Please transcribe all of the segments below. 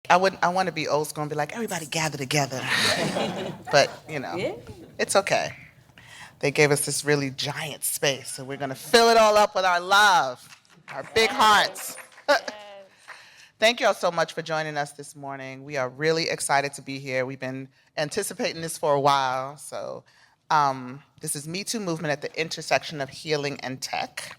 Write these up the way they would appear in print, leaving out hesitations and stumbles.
I want to be old school and be like, everybody gather together. But, Yeah. it's okay. They gave us this really giant space, so we're going to fill it all up with our love, our big hearts. Thank you all so much for joining us this morning. We are really excited to be here. We've been anticipating this for a while. So this is Me Too Movement at the intersection of healing and tech.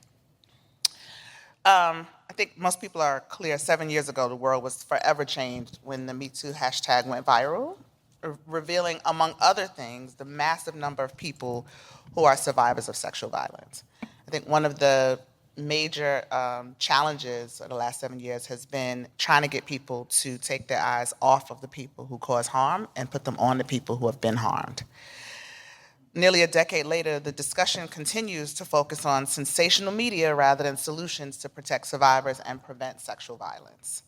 I think most people are clear, 7 years ago, the world was forever changed when the Me Too hashtag went viral, revealing, among other things, the massive number of people who are survivors of sexual violence. I think one of the major challenges of the last 7 years has been trying to get people to take their eyes off of the people who cause harm and put them on the people who have been harmed. Nearly a decade later, the discussion continues to focus on sensational media rather than solutions to protect survivors and prevent sexual violence.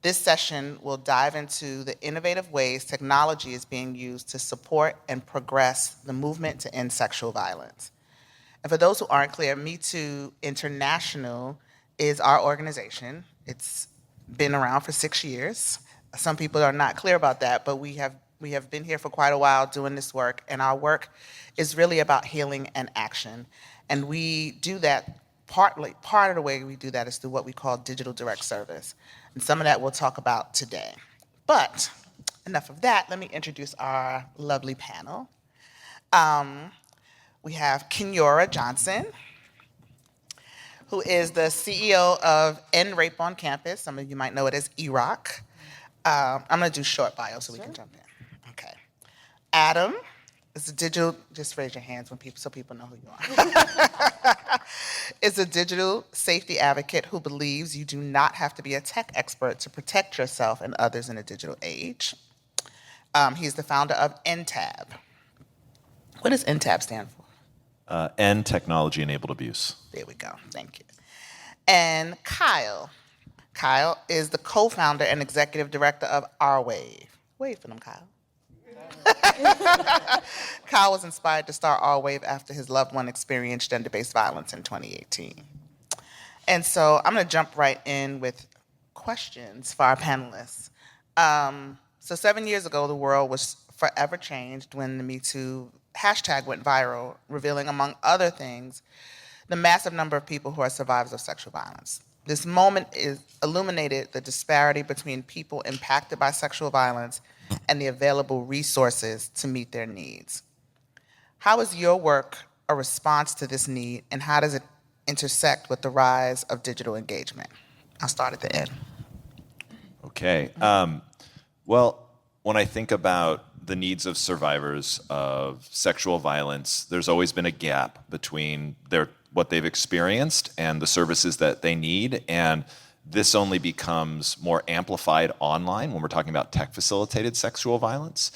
This session will dive into the innovative ways technology is being used to support and progress the movement to end sexual violence. And for those who aren't clear, Me Too International is our organization. It's been around for 6 years. Some people are not clear about that, but we have been here for quite a while doing this work, and our work is really about healing and action. And we do that, part of the way we do that is through what we call digital direct service. And some of that we'll talk about today. But enough of that, let me introduce our lovely panel. We have Kenyora Johnson, who is the CEO of End Rape on Campus. Some of you might know it as EROC. I'm gonna do short bio so we can jump in. Okay. Adam is a digital, just raise your hands so people know who you are. Is a digital safety advocate who believes you do not have to be a tech expert to protect yourself and others in a digital age. He's the founder of EndTAB. What does EndTAB stand for? End Technology Enabled Abuse. There we go, thank you. And Kyle. Kyle is the co-founder and executive director of Our Wave. Wave for them, Kyle. Kyle was inspired to start Our Wave after his loved one experienced gender-based violence in 2018. And so I'm gonna jump right in with questions for our panelists. So 7 years ago, the world was forever changed when the Me Too hashtag went viral, revealing, among other things, the massive number of people who are survivors of sexual violence. This moment illuminated the disparity between people impacted by sexual violence and the available resources to meet their needs. How is your work a response to this need, and how does it intersect with the rise of digital engagement? I'll start at the end. Okay. Well, when I think about the needs of survivors of sexual violence, there's always been a gap between what they've experienced and the services that they need, and this only becomes more amplified online when we're talking about tech-facilitated sexual violence.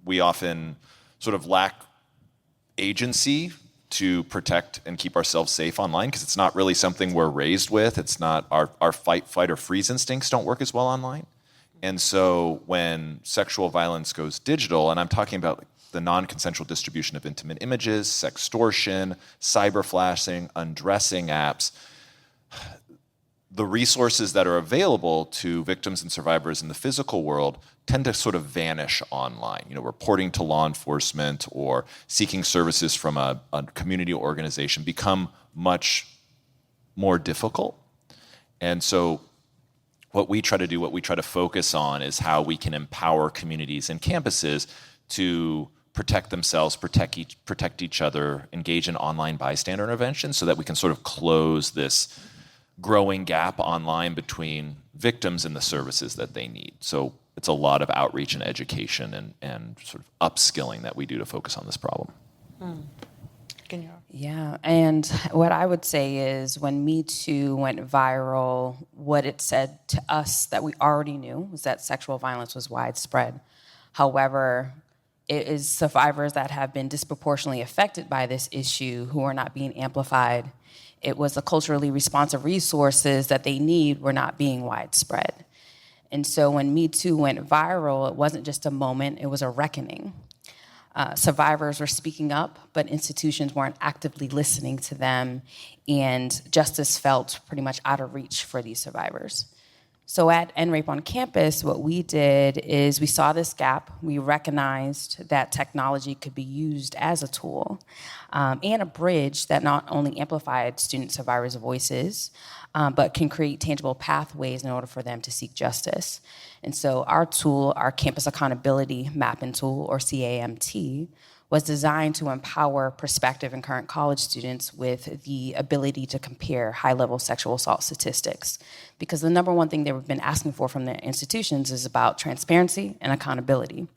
We often sort of lack agency to protect and keep ourselves safe online because it's not really something we're raised with. It's not our fight, flight, or freeze instincts don't work as well online. And so when sexual violence goes digital, and I'm talking about the non-consensual distribution of intimate images, sextortion, cyberflashing, undressing apps, the resources that are available to victims and survivors in the physical world tend to sort of vanish online. Reporting to law enforcement or seeking services from a community organization become much more difficult. And so what we try to focus on is how we can empower communities and campuses to protect themselves, protect each other, engage in online bystander intervention so that we can sort of close this growing gap online between victims and the services that they need. So it's a lot of outreach and education and sort of upskilling that we do to focus on this problem. Yeah, and what I would say is when Me Too went viral, what it said to us that we already knew was that sexual violence was widespread. However, it is survivors that have been disproportionately affected by this issue who are not being amplified. It was the culturally responsive resources that they need were not being widespread. And so when Me Too went viral, it wasn't just a moment, it was a reckoning. Survivors were speaking up, but institutions weren't actively listening to them, and justice felt pretty much out of reach for these survivors. So at End Rape on Campus, what we did is we saw this gap. We recognized that technology could be used as a tool and a bridge that not only amplified student survivors' voices, but can create tangible pathways in order for them to seek justice. And so our tool, our Campus Accountability Mapping Tool, or CAMT, was designed to empower prospective and current college students with the ability to compare high-level sexual assault statistics. Because the number one thing they've been asking for from their institutions is about transparency and accountability.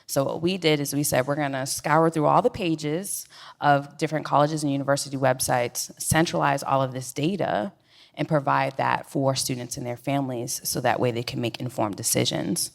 So what we did is we said we're gonna scour through all the pages of different colleges and university websites, centralize all of this data, and provide that for students and their families so that way they can make informed decisions.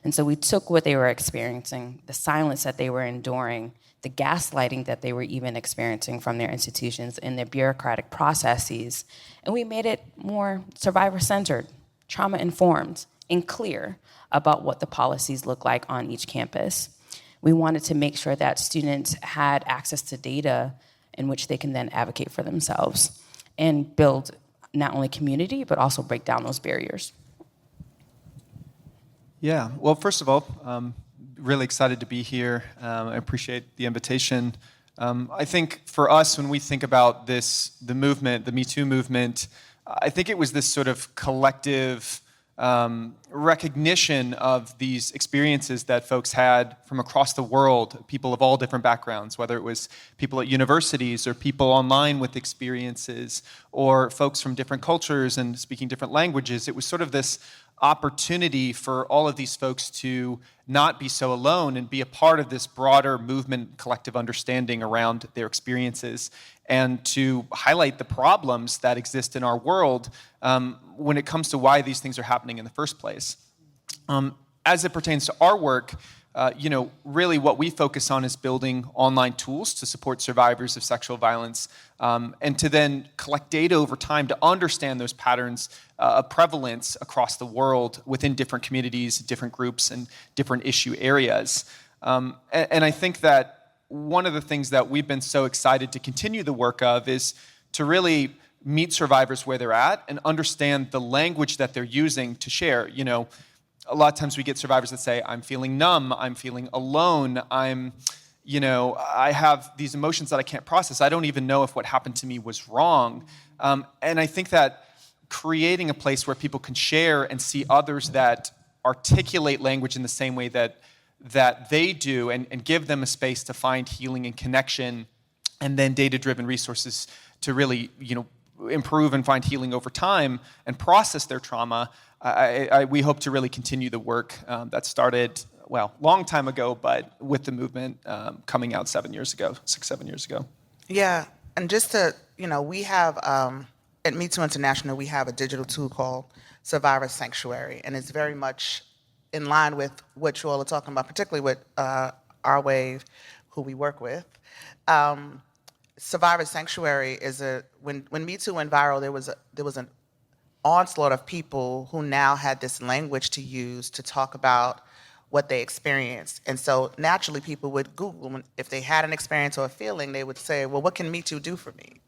And so we took what they were experiencing, the silence that they were enduring, the gaslighting that they were even experiencing from their institutions and their bureaucratic processes, and we made it more survivor-centered, trauma-informed, and clear about what the policies look like on each campus. We wanted to make sure that students had access to data in which they can then advocate for themselves and build not only community, but also break down those barriers. Yeah, well, first of all, really excited to be here. I appreciate the invitation. I think for us, when we think about this, the movement, the Me Too movement, I think it was this sort of collective recognition of these experiences that folks had from across the world, people of all different backgrounds, whether it was people at universities or people online with experiences or folks from different cultures and speaking different languages. It was sort of this opportunity for all of these folks to not be so alone and be a part of this broader movement, collective understanding around their experiences, and to highlight the problems that exist in our world when it comes to why these things are happening in the first place. As it pertains to our work, really what we focus on is building online tools to support survivors of sexual violence and to then collect data over time to understand those patterns of prevalence across the world within different communities, different groups, and different issue areas. And I think that one of the things that we've been so excited to continue the work of is to really meet survivors where they're at and understand the language that they're using to share. A lot of times we get survivors that say, I'm feeling numb, I'm feeling alone, I have these emotions that I can't process. I don't even know if what happened to me was wrong. And I think that creating a place where people can share and see others that articulate language in the same way that they do and give them a space to find healing and connection and then data-driven resources to really, improve and find healing over time and process their trauma. We hope to really continue the work that started, long time ago, but with the movement coming out 7 years ago, 6-7 years ago. Yeah, and just to, we have, at Me Too International, we have a digital tool called Survivor Sanctuary, and it's very much in line with what you all are talking about, particularly with our wave, who we work with. Survivor Sanctuary is when Me Too went viral, there was an onslaught of people who now had this language to use to talk about what they experienced. And so naturally people would Google, if they had an experience or a feeling, they would say, well, what can Me Too do for me,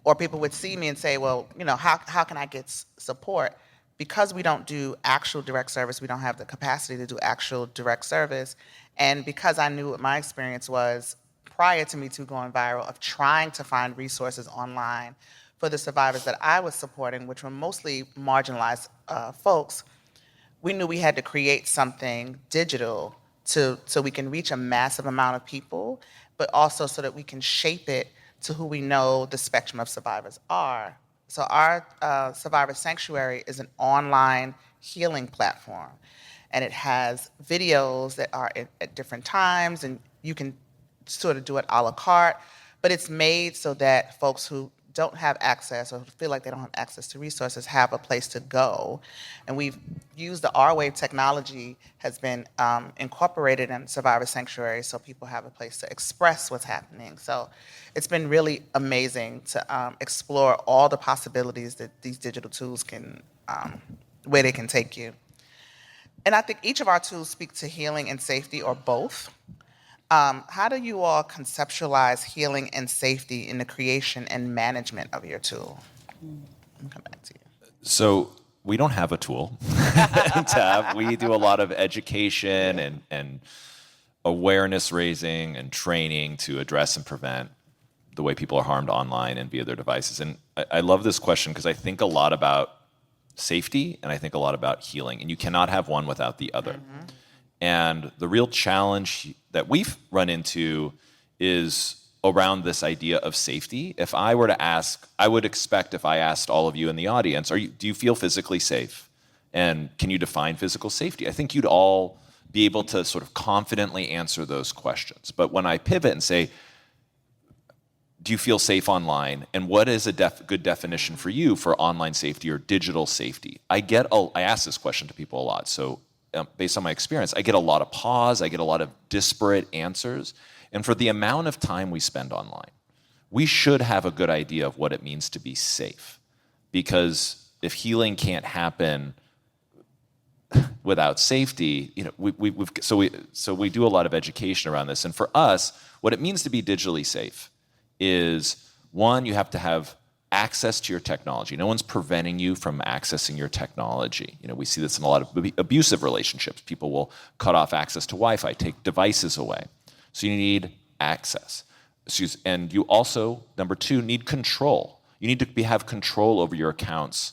or people would see me and say, well, how can I get support? Because we don't do actual direct service, we don't have the capacity to do actual direct service, and because I knew what my experience was prior to Me Too going viral of trying to find resources online for the survivors that I was supporting, which were mostly marginalized folks, we knew we had to create something digital so we can reach a massive amount of people, but also so that we can shape it to who we know the spectrum of survivors are. So our Survivor Sanctuary is an online healing platform, and it has videos that are at different times, and you can sort of do it a la carte, but it's made so that folks who don't have access or feel like they don't have access to resources have a place to go. And we've used the R-Wave technology has been incorporated in Survivor Sanctuary so people have a place to express what's happening. So it's been really amazing to explore all the possibilities that these digital tools can, where they can take you. And I think each of our tools speak to healing and safety or both. How do you all conceptualize healing and safety in the creation and management of your tool? I'll come back to you. So we don't have a tool EndTAB. We do a lot of education and awareness raising and training to address and prevent the way people are harmed online and via their devices. And I love this question because I think a lot about safety and I think a lot about healing, and you cannot have one without the other. Mm-hmm. And the real challenge that we've run into is around this idea of safety. If I were to ask, I would expect if I asked all of you in the audience, do you feel physically safe? And can you define physical safety? I think you'd all be able to sort of confidently answer those questions. But when I pivot and say, do you feel safe online? And what is a good definition for you for online safety or digital safety? I ask this question to people a lot. So based on my experience, I get a lot of pause. I get a lot of disparate answers. And for the amount of time we spend online, we should have a good idea of what it means to be safe. Because if healing can't happen without safety, we do a lot of education around this. And for us, what it means to be digitally safe is, one, you have to have access to your technology. No one's preventing you from accessing your technology. We see this in a lot of abusive relationships. People will cut off access to Wi-Fi, take devices away. So you need access. And you also, number two, need control. You need to have control over your accounts,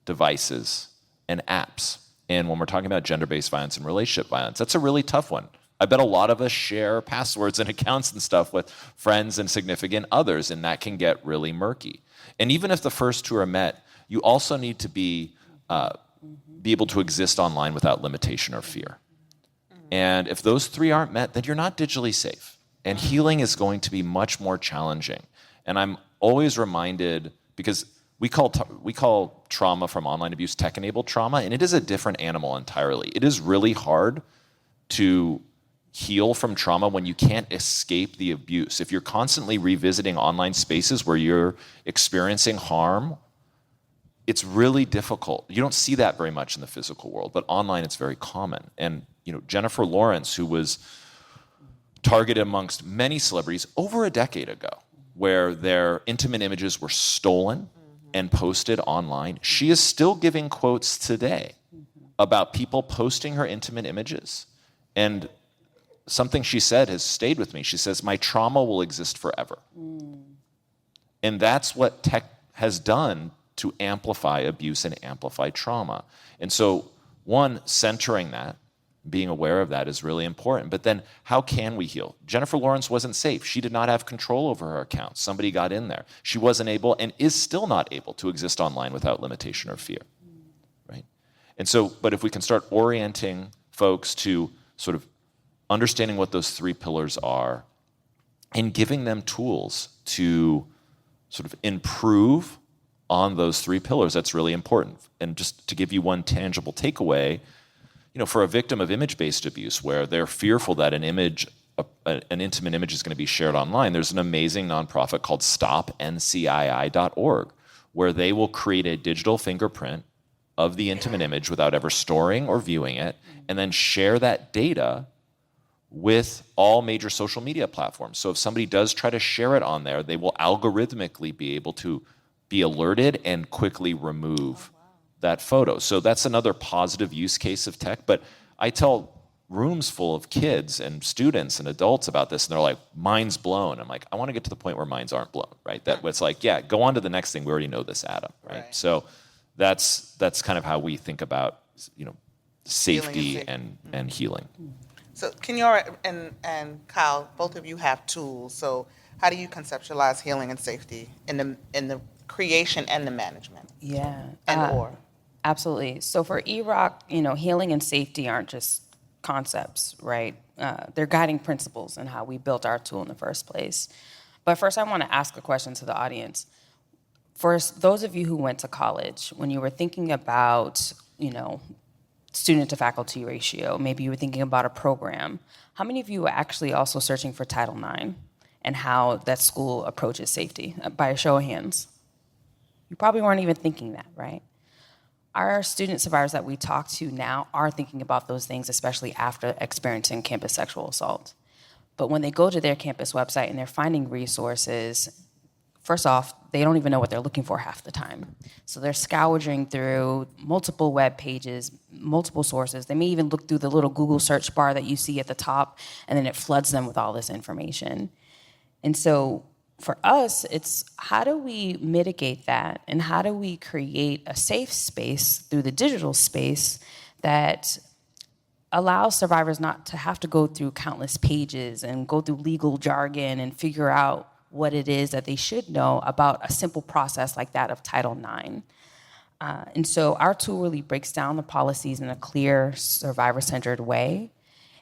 devices, and apps. And when we're talking about gender-based violence and relationship violence, that's a really tough one. I bet a lot of us share passwords and accounts and stuff with friends and significant others, and that can get really murky. And even if the first two are met, you also need to be able to exist online without limitation or fear. And if those three aren't met, then you're not digitally safe. And healing is going to be much more challenging. And I'm always reminded, because we call trauma from online abuse tech-enabled trauma, and it is a different animal entirely. It is really hard to heal from trauma when you can't escape the abuse. If you're constantly revisiting online spaces where you're experiencing harm, it's really difficult. You don't see that very much in the physical world, but online it's very common. And Jennifer Lawrence, who was targeted amongst many celebrities over a decade ago, where their intimate images were stolen and posted online, she is still giving quotes today about people posting her intimate images. And something she said has stayed with me. She says, "My trauma will exist forever." And that's what tech has done to amplify abuse and amplify trauma. And so, one, centering that, being aware of that is really important. But then how can we heal? Jennifer Lawrence wasn't safe. She did not have control over her accounts. Somebody got in there. She wasn't able and is still not able to exist online without limitation or fear, right? And so, but if we can start orienting folks to sort of understanding what those three pillars are and giving them tools to sort of improve on those three pillars, that's really important. And just to give you one tangible takeaway, for a victim of image-based abuse where they're fearful that an intimate image is going to be shared online, there's an amazing nonprofit called stopncii.org where they will create a digital fingerprint of the intimate image without ever storing or viewing it, and then share that data with all major social media platforms. So if somebody does try to share it on there, they will algorithmically be able to be alerted and quickly remove that photo. So that's another positive use case of tech. But I tell rooms full of kids and students and adults about this, and they're like, mind's blown. I'm like, I want to get to the point where minds aren't blown, right? That it's like, yeah, go on to the next thing. We already know this, Adam, right? So that's kind of how we think about, safety and healing. So Kenyora and Kyle, both of you have tools. So how do you conceptualize healing and safety in the creation and the management? Yeah. And Absolutely. So for E-Rock, healing and safety aren't just concepts, right? They're guiding principles in how we built our tool in the first place. But first, I want to ask a question to the audience. First, those of you who went to college, when you were thinking about, student to faculty ratio, maybe you were thinking about a program, how many of you were actually also searching for Title IX and how that school approaches safety? By a show of hands. You probably weren't even thinking that, right? Our student survivors that we talk to now are thinking about those things, especially after experiencing campus sexual assault. But when they go to their campus website and they're finding resources, first off, they don't even know what they're looking for half the time. So they're scourging through multiple web pages, multiple sources. They may even look through the little Google search bar that you see at the top, and then it floods them with all this information. And so for us, it's how do we mitigate that, and how do we create a safe space through the digital space that allows survivors not to have to go through countless pages and go through legal jargon and figure out what it is that they should know about a simple process like that of Title IX. And so our tool really breaks down the policies in a clear, survivor-centered way,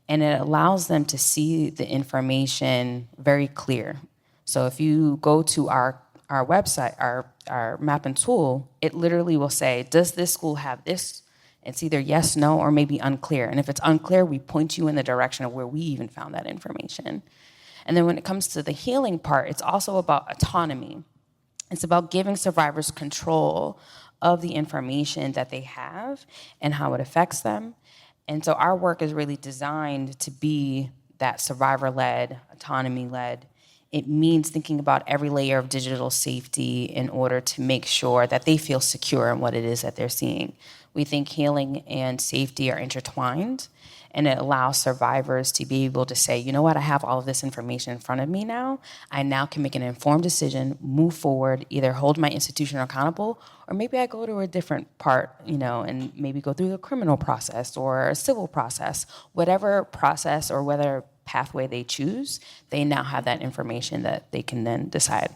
and it allows them to see the information very clear. So if you go to our website, our mapping tool, it literally will say, does this school have this? It's either yes, no, or maybe unclear. And if it's unclear, we point you in the direction of where we even found that information. And then when it comes to the healing part, it's also about autonomy. It's about giving survivors control of the information that they have and how it affects them. And so our work is really designed to be that survivor-led, autonomy-led. It means thinking about every layer of digital safety in order to make sure that they feel secure in what it is that they're seeing. We think healing and safety are intertwined, and it allows survivors to be able to say, you know what, I have all of this information in front of me now. I now can make an informed decision, move forward, either hold my institution accountable, or maybe I go to a different part, and maybe go through the criminal process or a civil process. Whatever process or whether pathway they choose, they now have that information that they can then decide.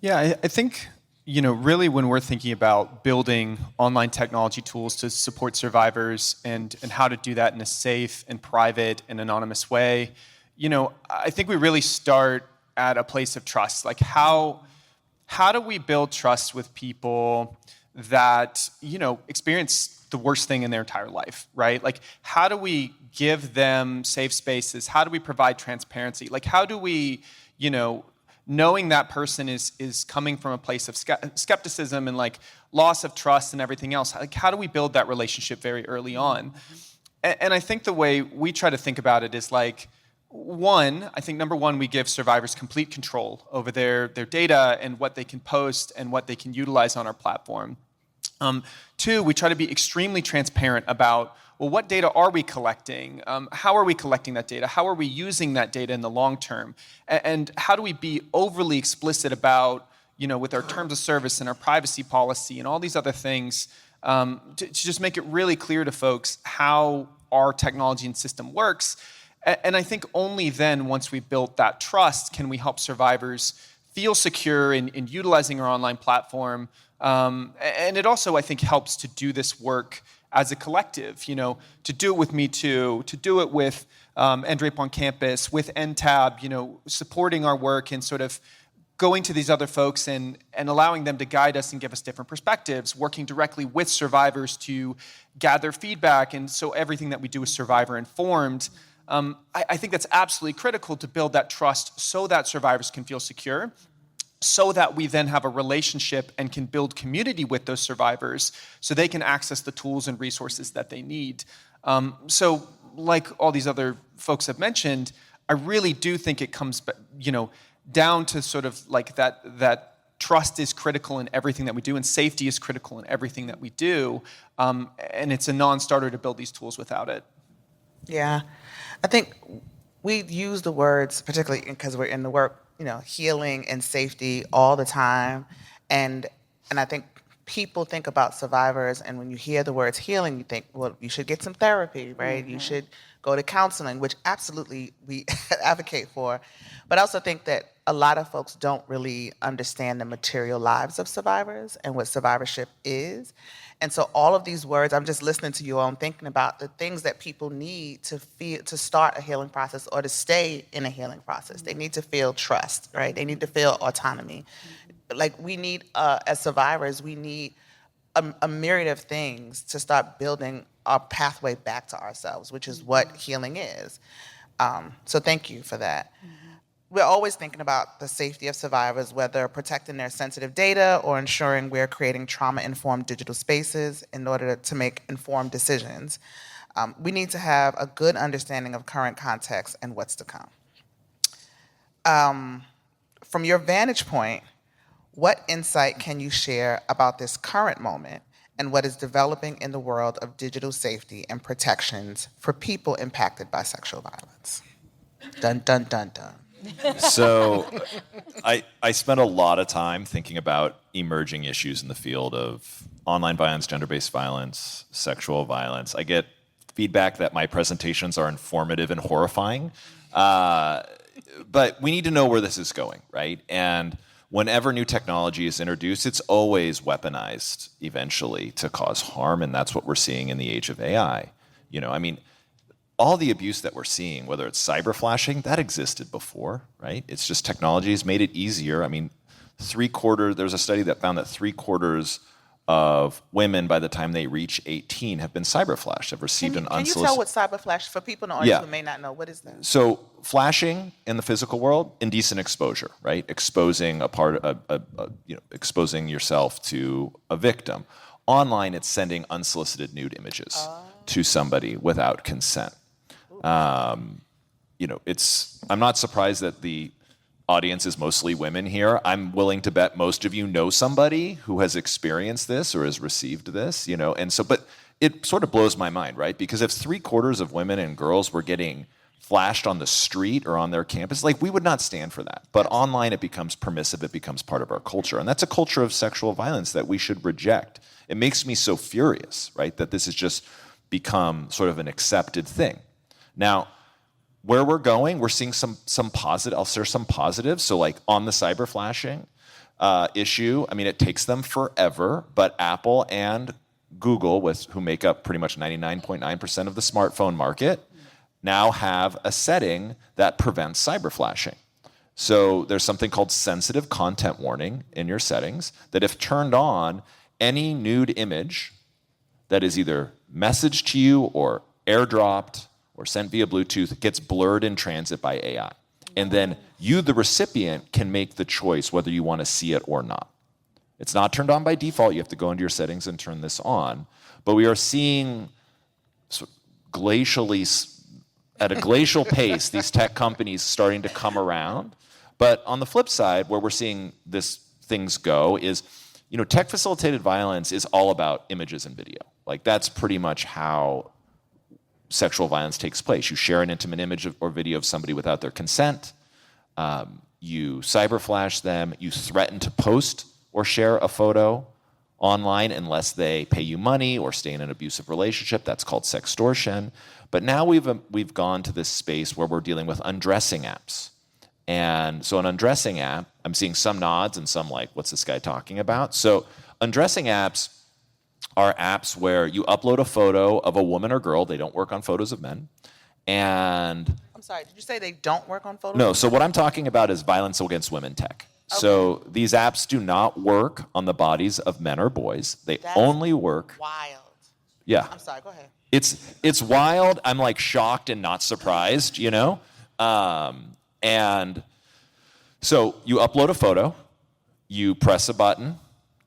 Yeah, I think, really when we're thinking about building online technology tools to support survivors and how to do that in a safe and private and anonymous way, I think we really start at a place of trust. Like how do we build trust with people that, experience the worst thing in their entire life, right? Like how do we give them safe spaces? How do we provide transparency? Like how do we, knowing that person is coming from a place of skepticism and like loss of trust and everything else, like how do we build that relationship very early on? And I think the way we try to think about it is like, number one, we give survivors complete control over their data and what they can post and what they can utilize on our platform. Two, we try to be extremely transparent about, well, what data are we collecting? How are we collecting that data? How are we using that data in the long term? And how do we be overly explicit about, with our terms of service and our privacy policy and all these other things, to just make it really clear to folks how our technology and system works. And I think only then, once we've built that trust, can we help survivors feel secure in utilizing our online platform. And it also, I think, helps to do this work as a collective, to do it with Me Too, to do it with EndRape on Campus, with EndTAB, supporting our work and sort of going to these other folks and allowing them to guide us and give us different perspectives, working directly with survivors to gather feedback, and so everything that we do is survivor-informed. I think that's absolutely critical to build that trust so that survivors can feel secure, so that we then have a relationship and can build community with those survivors so they can access the tools and resources that they need. So like all these other folks have mentioned, I really do think it comes down to sort of like that trust is critical in everything that we do, and safety is critical in everything that we do. And it's a non-starter to build these tools without it. Yeah. I think we use the words, particularly because we're in the work, healing and safety all the time. And I think people think about survivors, and when you hear the words healing, you think, well, you should get some therapy, right? Mm-hmm. You should go to counseling, which absolutely we advocate for. But I also think that a lot of folks don't really understand the material lives of survivors and what survivorship is. And so all of these words, I'm just listening to you all and thinking about the things that people need to feel, to start a healing process or to stay in a healing process. They need to feel trust, right? They need to feel autonomy. Like we need, as survivors, we need a myriad of things to start building our pathway back to ourselves, which is what healing is. So thank you for that. We're always thinking about the safety of survivors, whether protecting their sensitive data or ensuring we're creating trauma-informed digital spaces in order to make informed decisions. We need to have a good understanding of current context and what's to come. from your vantage point, what insight can you share about this current moment and what is developing in the world of digital safety and protections for people impacted by sexual violence? Dun, dun, dun, dun. So I spent a lot of time thinking about emerging issues in the field of online violence, gender-based violence, sexual violence. I get feedback that my presentations are informative and horrifying, but we need to know where this is going, right? And whenever new technology is introduced, it's always weaponized eventually to cause harm, and that's what we're seeing in the age of AI. All the abuse that we're seeing, whether it's cyber flashing, that existed before, right? It's just technology has made it easier. There's a study that found that 3/4 of women by the time they reach 18 have been cyber flashed, have received an Can you unsolicited. tell what cyber flash, for people in the audience Yeah. who may not know, what is that? So flashing in the physical world, indecent exposure, right? Exposing exposing yourself to a victim. Online, it's sending unsolicited nude images to somebody without consent. I'm not surprised that the audience is mostly women here. I'm willing to bet most of you know somebody who has experienced this or has received this, but it sort of blows my mind, right? Because if 3/4 of women and girls were getting flashed on the street or on their campus, we would not stand for that. But online, it becomes permissive, it becomes part of our culture. And that's a culture of sexual violence that we should reject. It makes me so furious, right, that this has just become sort of an accepted thing. Now, where we're going, we're seeing some positive. I'll share some positives. So, on the cyber flashing issue, it takes them forever, but Apple and Google, who make up pretty much 99.9% of the smartphone market, now have a setting that prevents cyber flashing. So there's something called sensitive content warning in your settings that, if turned on, any nude image that is either messaged to you or airdropped or sent via Bluetooth gets blurred in transit by AI. And then you, the recipient, can make the choice whether you want to see it or not. It's not turned on by default. You have to go into your settings and turn this on. But we are seeing at a glacial pace, these tech companies starting to come around. But on the flip side, where we're seeing things go is, tech-facilitated violence is all about images and video. That's pretty much how sexual violence takes place. You share an intimate image or video of somebody without their consent. You cyber flash them. You threaten to post or share a photo online unless they pay you money or stay in an abusive relationship. That's called sextortion. But now we've gone to this space where we're dealing with undressing apps. And so an undressing app, I'm seeing some nods and some what's this guy talking about? So undressing apps are apps where you upload a photo of a woman or girl. They don't work on photos of men. And I'm sorry, did you say they don't work on photos? no, so what I'm talking about is violence against women tech. Okay. So these apps do not work on the bodies of men or boys. That's only work. Wild. Yeah. I'm sorry, go ahead. It's wild. I'm shocked and not surprised, and so you upload a photo, you press a button,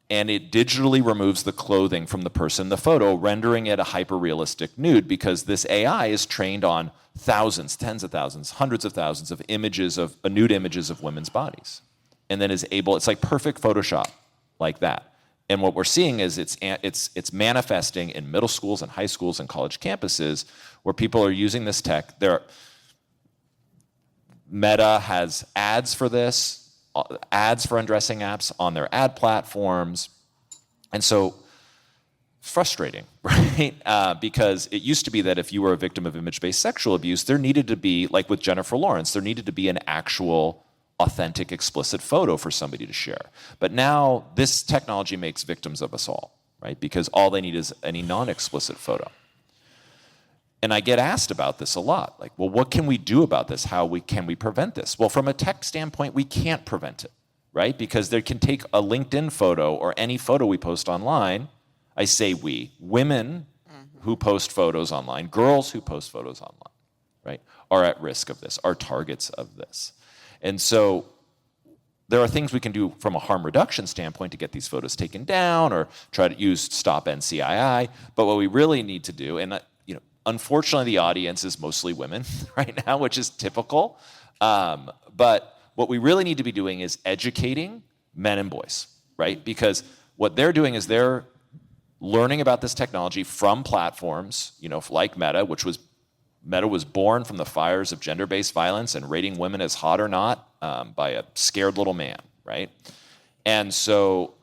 and it digitally removes the clothing from the person in the photo, rendering it a hyper-realistic nude, because this AI is trained on thousands, tens of thousands, hundreds of thousands of nude images of women's bodies. And then it's like perfect Photoshop, like that. And what we're seeing is it's manifesting in middle schools and high schools and college campuses where people are using this tech. Meta has ads for this, ads for undressing apps on their ad platforms. And so, frustrating, right? Because it used to be that if you were a victim of image-based sexual abuse, there needed to be, like with Jennifer Lawrence, there needed to be an actual authentic, explicit photo for somebody to share. But now this technology makes victims of us all, right? Because all they need is any non-explicit photo. And I get asked about this a lot. Well, what can we do about this? Can we prevent this? Well, from a tech standpoint, we can't prevent it, right? Because they can take a LinkedIn photo or any photo we post online. I say women who post photos online, girls who post photos online, right, are at risk of this, are targets of this. And so there are things we can do from a harm reduction standpoint to get these photos taken down or try to use Stop NCII. But what we really need to do, and unfortunately the audience is mostly women right now, which is typical. But what we really need to be doing is educating men and boys, right? Because what they're doing is they're learning about this technology from platforms, like Meta was born from the fires of gender-based violence and rating women as hot or not by a scared little man, right? And so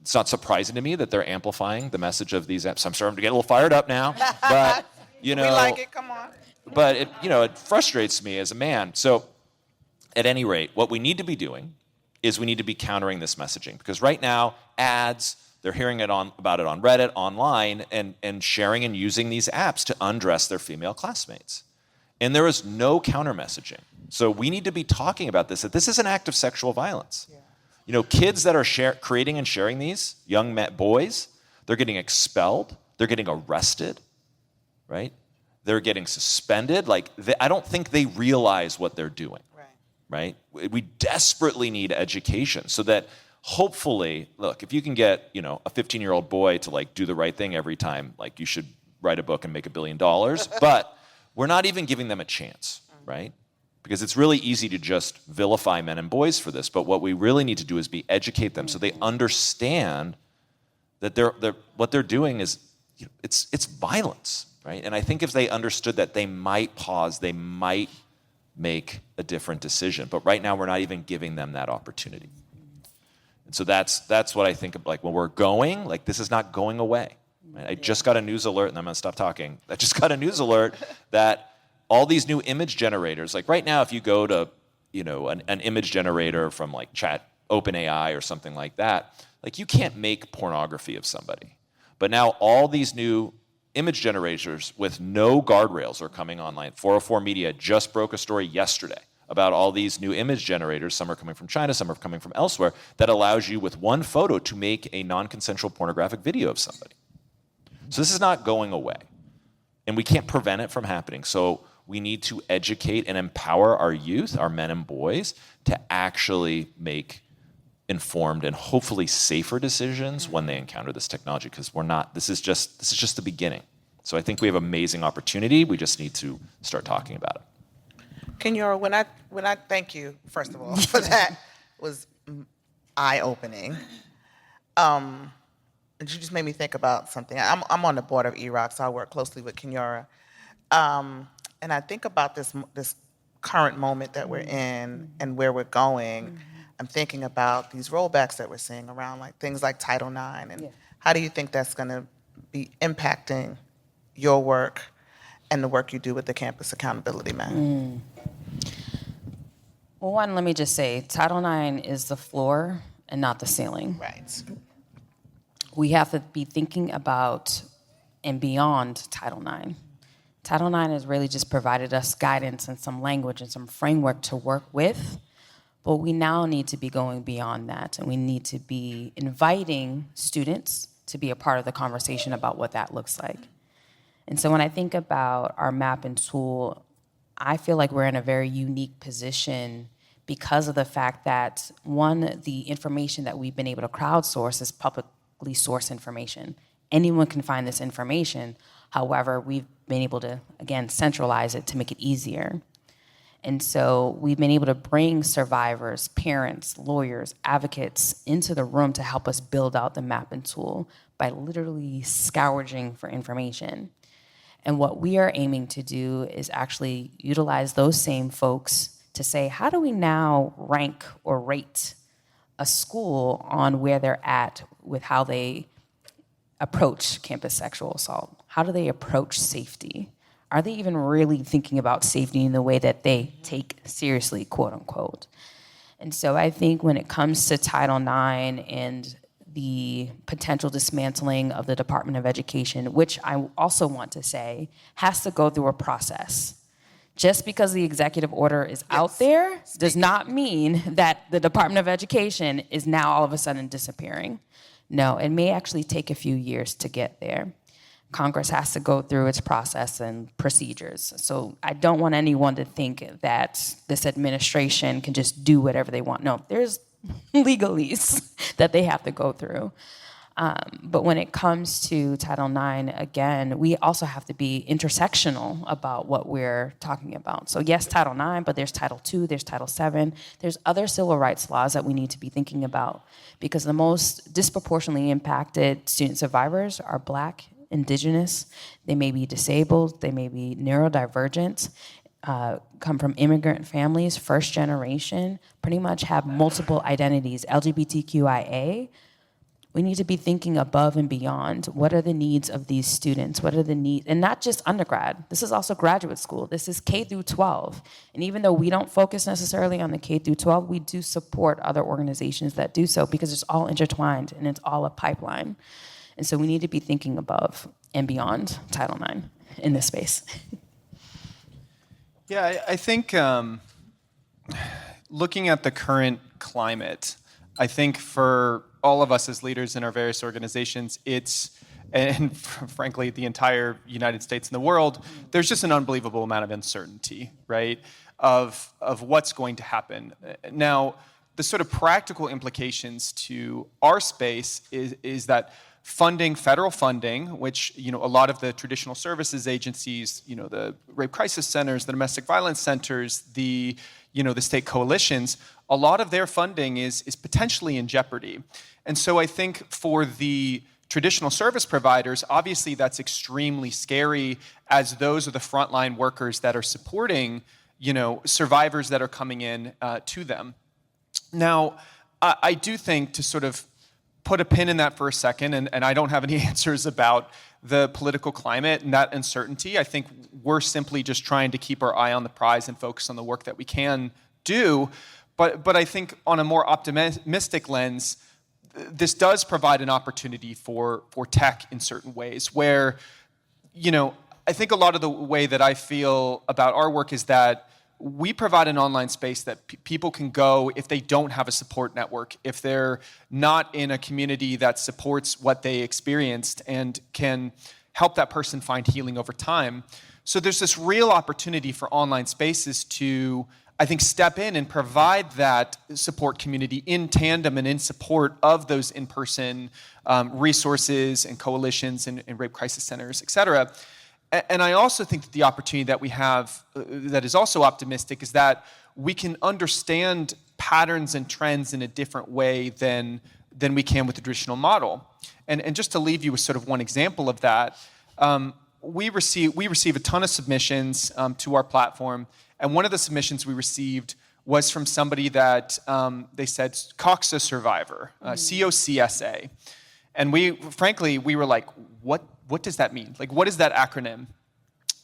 it's not surprising to me that they're amplifying the message of these apps. I'm starting to get a little fired up now, but We like it, come on. But it frustrates me as a man. So at any rate, what we need to be doing is we need to be countering this messaging, because right now ads, they're hearing about it on Reddit, online, and sharing and using these apps to undress their female classmates. And there is no counter messaging. So we need to be talking about this, that this is an act of sexual violence. Yeah. Kids that are creating and sharing these, young boys, they're getting expelled, they're getting arrested, right? They're getting suspended. I don't think they realize what they're doing, right? We desperately need education so that hopefully, look, if you can get, a 15-year-old boy to do the right thing every time, you should write a book and make $1 billion, but we're not even giving them a chance, right? Because it's really easy to just vilify men and boys for this, but what we really need to do is educate them so they understand that what they're doing is, it's violence, right? And I think if they understood that, they might pause, they might make a different decision. But right now, we're not even giving them that opportunity. And so that's what I think of, when we're going, this is not going away. Right? I just got a news alert, and I'm going to stop talking. I just got a news alert that all these new image generators, right now, if you go to, an image generator from Chat OpenAI or something like that, you can't make pornography of somebody. But now all these new image generators with no guardrails are coming online. 404 Media just broke a story yesterday about all these new image generators. Some are coming from China, some are coming from elsewhere, that allows you with one photo to make a non-consensual pornographic video of somebody. So this is not going away. And we can't prevent it from happening. So we need to educate and empower our youth, our men and boys, to actually make informed and hopefully safer decisions when they encounter this technology, because this is just the beginning. So I think we have amazing opportunity. We just need to start talking about it. Kenyora, when I thank you, first of all, for that, was eye-opening. You just made me think about something. I'm on the board of EROC, so I work closely with Kenyora. And I think about this current moment that we're in and where we're going. I'm thinking about these rollbacks that we're seeing around things like Title IX, and how do you think that's going to be impacting your work and the work you do with the Campus Accountability Man? Well, one, let me just say, Title IX is the floor and not the ceiling. Right. We have to be thinking about and beyond Title IX. Title IX has really just provided us guidance and some language and some framework to work with. But we now need to be going beyond that, and we need to be inviting students to be a part of the conversation about what that looks like. And so when I think about our map and tool, I feel like we're in a very unique position because of the fact that, one, the information that we've been able to crowdsource is publicly sourced information. Anyone can find this information. However, we've been able to, again, centralize it to make it easier. And so we've been able to bring survivors, parents, lawyers, advocates into the room to help us build out the map and tool by literally scourging for information. And what we are aiming to do is actually utilize those same folks to say, how do we now rank or rate a school on where they're at with how they approach campus sexual assault? How do they approach safety? Are they even really thinking about safety in the way that they take seriously, quote unquote? And so I think when it comes to Title IX and the potential dismantling of the Department of Education, which I also want to say has to go through a process. Just because the executive order is out there does not mean that the Department of Education is now all of a sudden disappearing. No, it may actually take a few years to get there. Congress has to go through its process and procedures. So I don't want anyone to think that this administration can just do whatever they want. No, there's legalese that they have to go through. But when it comes to Title IX, again, we also have to be intersectional about what we're talking about. So yes, Title IX, but there's Title II, there's Title VII, there's other civil rights laws that we need to be thinking about, because the most disproportionately impacted student survivors are Black, Indigenous, they may be disabled, they may be neurodivergent, come from immigrant families, first generation, pretty much have multiple identities, LGBTQIA. We need to be thinking above and beyond. What are the needs of these students? What are the needs? And not just undergrad. This is also graduate school. This is K through 12. And even though we don't focus necessarily on the K through 12, we do support other organizations that do so, because it's all intertwined and it's all a pipeline. And so we need to be thinking above and beyond Title IX in this space. Yeah, I think looking at the current climate, I think for all of us as leaders in our various organizations, and frankly, the entire United States and the world, there's just an unbelievable amount of uncertainty, right, of what's going to happen. Now, the sort of practical implications to our space is that funding, federal funding, which, a lot of the traditional services agencies, the rape crisis centers, the domestic violence centers, the state coalitions, a lot of their funding is potentially in jeopardy. And so I think for the traditional service providers, obviously that's extremely scary, as those are the frontline workers that are supporting, survivors that are coming in to them. Now, I do think, to sort of put a pin in that for a second, and I don't have any answers about the political climate and that uncertainty. I think we're simply just trying to keep our eye on the prize and focus on the work that we can do. But I think on a more optimistic lens, this does provide an opportunity for tech in certain ways, where, I think a lot of the way that I feel about our work is that we provide an online space that people can go if they don't have a support network, if they're not in a community that supports what they experienced and can help that person find healing over time. So there's this real opportunity for online spaces to, I think, step in and provide that support community in tandem and in support of those in-person resources and coalitions and rape crisis centers, et cetera. And I also think that the opportunity that we have that is also optimistic is that we can understand patterns and trends in a different way than we can with the traditional model. And just to leave you with sort of one example of that, we receive a ton of submissions to our platform, and one of the submissions we received was from somebody that they said COCSA survivor, COCSA. And we were like, what does that mean? Like, what is that acronym?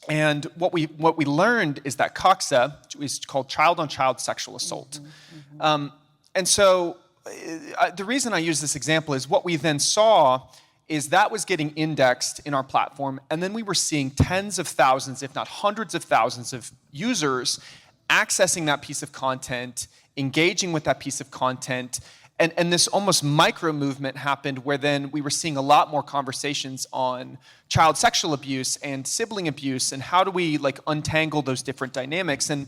And what we learned is that COCSA is called child-on-child sexual assault. And so the reason I use this example is what we then saw is that was getting indexed in our platform, and then we were seeing tens of thousands, if not hundreds of thousands of users accessing that piece of content, engaging with that piece of content, and this almost micro movement happened where then we were seeing a lot more conversations on child sexual abuse and sibling abuse and how do we untangle those different dynamics. And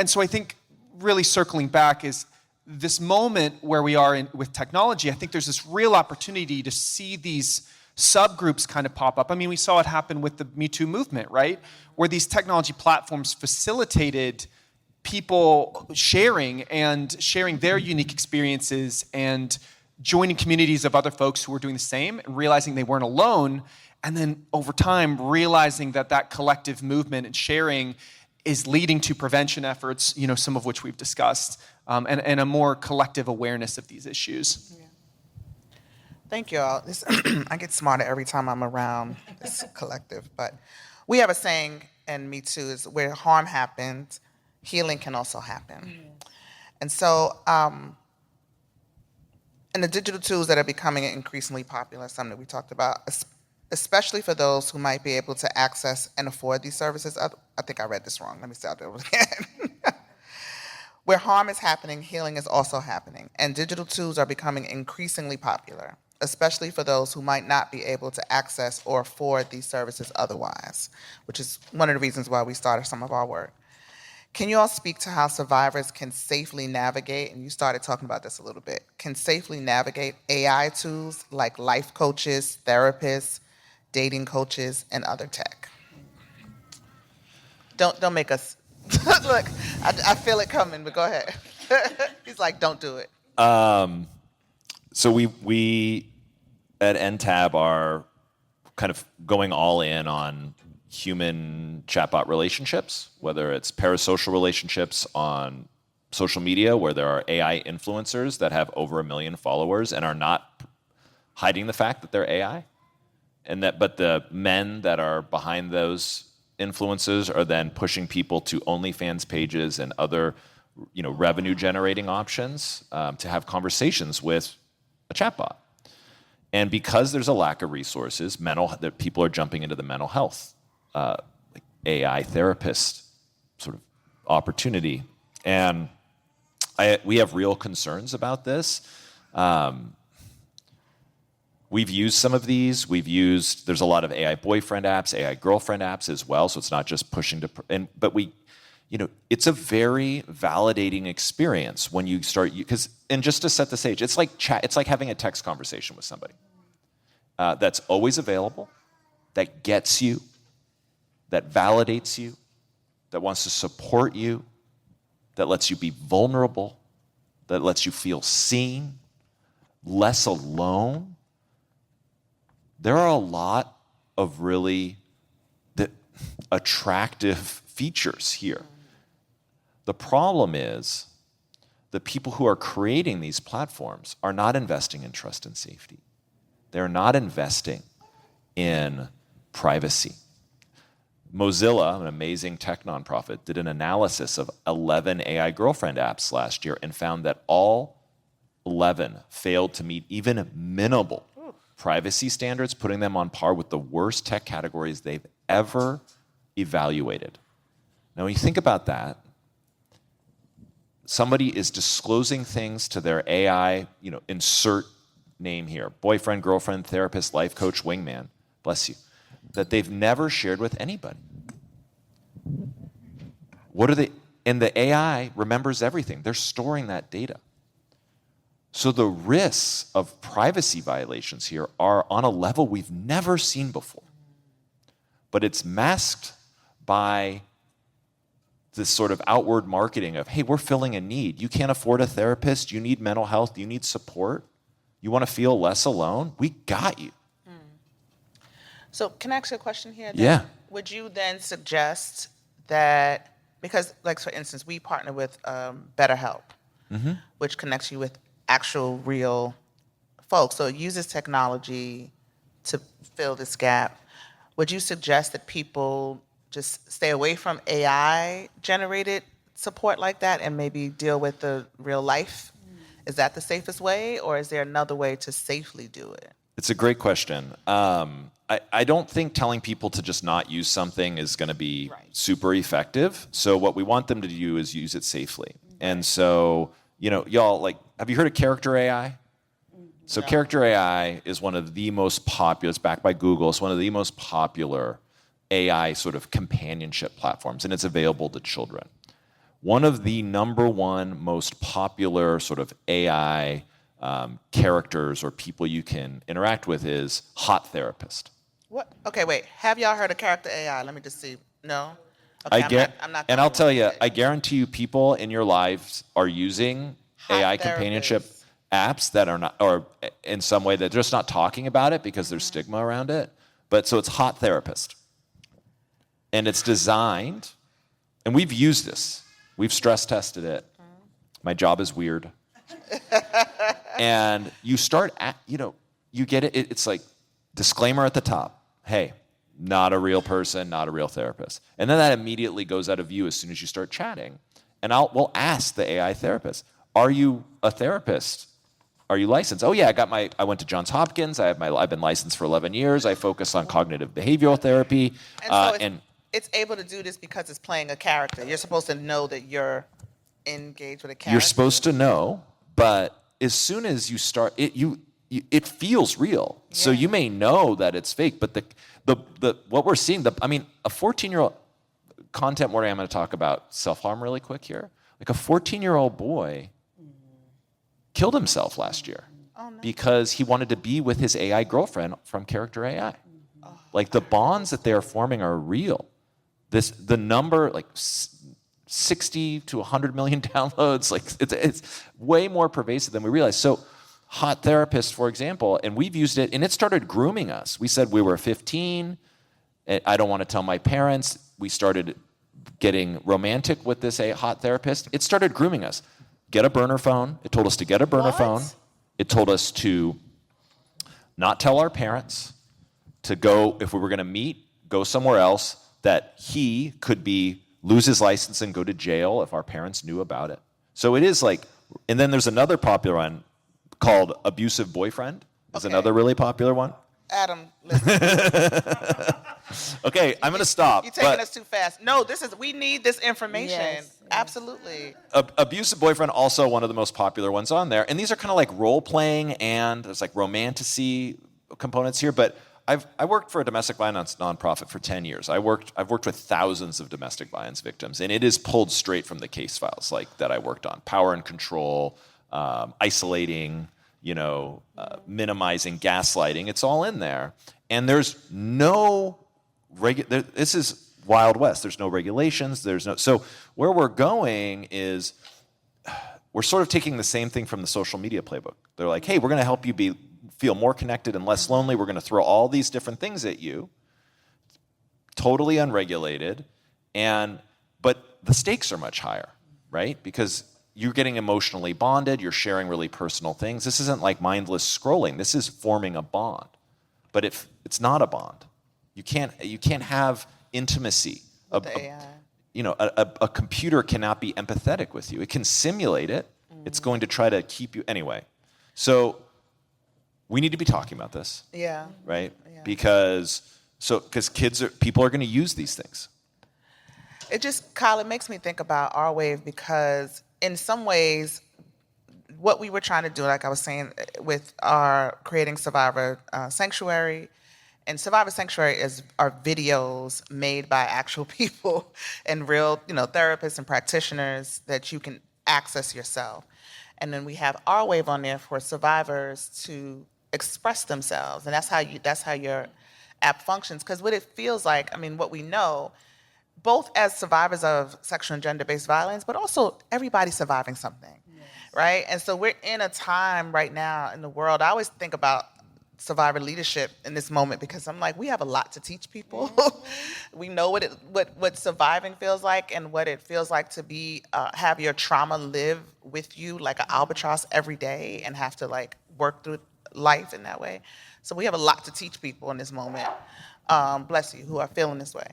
so I think really circling back is this moment where we are with technology, I think there's this real opportunity to see these subgroups kind of pop up. I mean, we saw it happen with the Me Too movement, right? Where these technology platforms facilitated people sharing their unique experiences and joining communities of other folks who were doing the same and realizing they weren't alone, and then over time realizing that collective movement and sharing is leading to prevention efforts, some of which we've discussed, and a more collective awareness of these issues. Yeah. Thank you all. I get smarter every time I'm around this collective, but we have a saying in Me Too is where harm happens, healing can also happen. And so, and the digital tools that are becoming increasingly popular, something that we talked about, especially for those who might be able to access and afford these services. I think I read this wrong. Let me start over again. Where harm is happening, healing is also happening. And digital tools are becoming increasingly popular, especially for those who might not be able to access or afford these services otherwise, which is one of the reasons why we started some of our work. Can you all speak to how survivors can safely navigate, and you started talking about this a little bit, can safely navigate AI tools like life coaches, therapists, dating coaches, and other tech? Don't make us, look, I feel it coming, but go ahead. He's like, don't do it. So we at EndTAB are kind of going all in on human chatbot relationships, whether it's parasocial relationships on social media where there are AI influencers that have over 1 million followers and are not hiding the fact that they're AI, but the men that are behind those influencers are then pushing people to OnlyFans pages and other, revenue generating options to have conversations with a chatbot. And because there's a lack of resources, that people are jumping into the mental health, like AI therapist sort of opportunity. And we have real concerns about this. We've used some of these. There's a lot of AI boyfriend apps, AI girlfriend apps as well. So it's not just pushing but it's a very validating experience when you start, and just to set the stage, it's like having a text conversation with somebody that's always available, that gets you, that validates you, that wants to support you, that lets you be vulnerable, that lets you feel seen, less alone. There are a lot of really attractive features here. The problem is the people who are creating these platforms are not investing in trust and safety. They're not investing in privacy. Mozilla, an amazing tech nonprofit, did an analysis of 11 AI girlfriend apps last year and found that all 11 failed to meet even minimal privacy standards, putting them on par with the worst tech categories they've ever evaluated. Now, when you think about that, somebody is disclosing things to their AI, insert name here, boyfriend, girlfriend, therapist, life coach, wingman, bless you, that they've never shared with anybody. And the AI remembers everything. They're storing that data. So the risks of privacy violations here are on a level we've never seen before. But it's masked by this sort of outward marketing of, hey, we're filling a need. You can't afford a therapist. You need mental health. You need support. You want to feel less alone? We got you. So can I ask you a question here? Yeah. Would you then suggest that, because like for instance, we partner with BetterHelp, which connects you with actual real folks. So it uses technology to fill this gap. Would you suggest that people just stay away from AI generated support like that and maybe deal with the real life? Is that the safest way, or is there another way to safely do it? It's a great question. I don't think telling people to just not use something is going to be super effective. So what we want them to do is use it safely. And so, y'all, have you heard of character AI? So character AI is one of the most popular, it's backed by Google, it's one of the most popular AI sort of companionship platforms, and it's available to children. One of the number one most popular sort of AI characters or people you can interact with is hot therapist. What? Okay, wait. Have y'all heard of character AI? Let me just see. No? Okay, I'm not and I'll tell you, I guarantee you people in your lives are using AI companionship apps that are not, or in some way that they're just not talking about it because there's stigma around it. But so it's hot therapist. And it's designed, and we've used this. We've stress tested it. My job is weird. And you start at, you get it. It's like disclaimer at the top. Hey, not a real person, not a real therapist. And then that immediately goes out of view as soon as you start chatting. And we'll ask the AI therapist, are you a therapist? Are you licensed? Oh yeah, I went to Johns Hopkins. I've been licensed for 11 years. I focus on cognitive behavioral therapy. And so it's able to do this because it's playing a character. You're supposed to know that you're engaged with a character. You're supposed to know, but as soon as you start, it feels real. Yeah. So you may know that it's fake, but the what we're seeing, a 14-year-old, content warning, I'm going to talk about self-harm really quick here. Like a 14-year-old boy killed himself last year because he wanted to be with his AI girlfriend from Character AI. Like the bonds that they are forming are real. The number, like 60 to 100 million downloads, like it's way more pervasive than we realize. So Hot Therapist, for example, and we've used it, and it started grooming us. We said we were 15. I don't want to tell my parents. We started getting romantic with this Hot Therapist. It started grooming us. Get a burner phone. It told us to get a burner phone. It told us to not tell our parents, to go, if we were going to meet, go somewhere else, that he could lose his license and go to jail if our parents knew about it. So it is like, and then there's another popular one called Abusive Boyfriend. Is another really popular one. Adam, listen. Okay, I'm going to stop. You're taking us too fast. No, we need this information. Yes. Absolutely. Abusive Boyfriend, also one of the most popular ones on there. And these are kind of like role-playing and there's like romantasy components here. But I worked for a domestic violence nonprofit for 10 years. I've worked with thousands of domestic violence victims. And it is pulled straight from the case files like that I worked on. Power and control, isolating, minimizing, gaslighting. It's all in there. And there's no this is Wild West. There's no regulations. So where we're going is we're sort of taking the same thing from the social media playbook. They're like, hey, we're going to help you feel more connected and less lonely. We're going to throw all these different things at you, totally unregulated, but the stakes are much higher, right? Because you're getting emotionally bonded. You're sharing really personal things. This isn't like mindless scrolling. This is forming a bond. But if it's not a bond, you can't have intimacy. With the AI. A computer cannot be empathetic with you. It can simulate it. It's going to try to keep you anyway. So we need to be talking about this. Yeah. Right? Yeah. Because people are going to use these things. Kyle, it makes me think about our wave because in some ways, what we were trying to do, like I was saying, with our creating Survivor Sanctuary, and Survivor Sanctuary are videos made by actual people and real, therapists and practitioners that you can access yourself. And then we have our wave on there for survivors to express themselves, and that's how your app functions. Because what it feels like, what we know, both as survivors of sexual and gender-based violence, but also everybody surviving something, right? And so we're in a time right now in the world. I always think about survivor leadership in this moment because I'm like, we have a lot to teach people. We know what surviving feels like and what it feels like to have your trauma live with you like an albatross every day and have to work through life in that way. So we have a lot to teach people in this moment, bless you, who are feeling this way.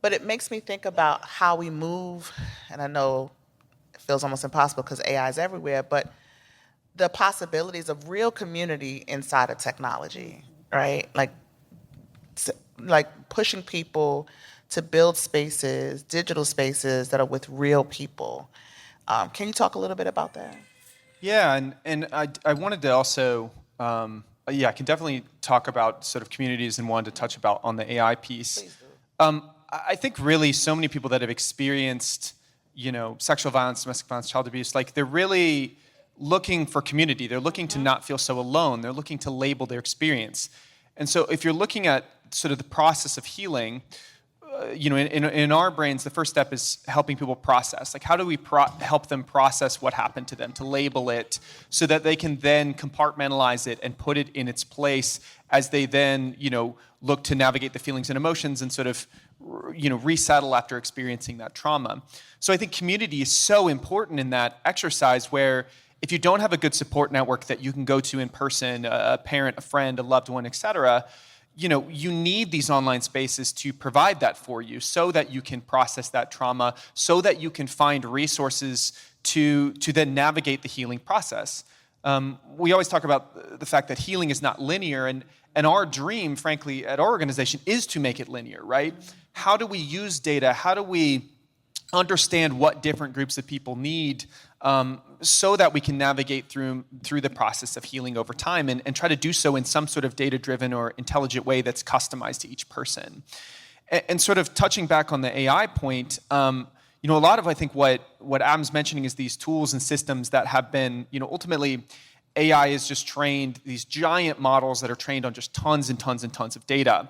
But it makes me think about how we move, and I know it feels almost impossible because AI is everywhere, but the possibilities of real community inside of technology, right? Like pushing people to build spaces, digital spaces that are with real people. Can you talk a little bit about that? Yeah, and I wanted to also, I can definitely talk about sort of communities and wanted to touch about on the AI piece. Please do. I think really so many people that have experienced, sexual violence, domestic violence, child abuse, they're really looking for community. They're looking to not feel so alone. They're looking to label their experience. And so if you're looking at sort of the process of healing, in our brains, the first step is helping people process. How do we help them process what happened to them, to label it so that they can then compartmentalize it and put it in its place as they then, look to navigate the feelings and emotions and sort of, resettle after experiencing that trauma. So I think community is so important in that exercise where if you don't have a good support network that you can go to in person, a parent, a friend, a loved one, et cetera, you need these online spaces to provide that for you so that you can process that trauma, so that you can find resources to then navigate the healing process. We always talk about the fact that healing is not linear, and our dream, frankly, at our organization is to make it linear, right? How do we use data? How do we understand what different groups of people need so that we can navigate through the process of healing over time and try to do so in some sort of data-driven or intelligent way that's customized to each person. And sort of touching back on the AI point, a lot of, I think, what Adam's mentioning is these tools and systems that have been, ultimately, AI is just trained, these giant models that are trained on just tons and tons and tons of data.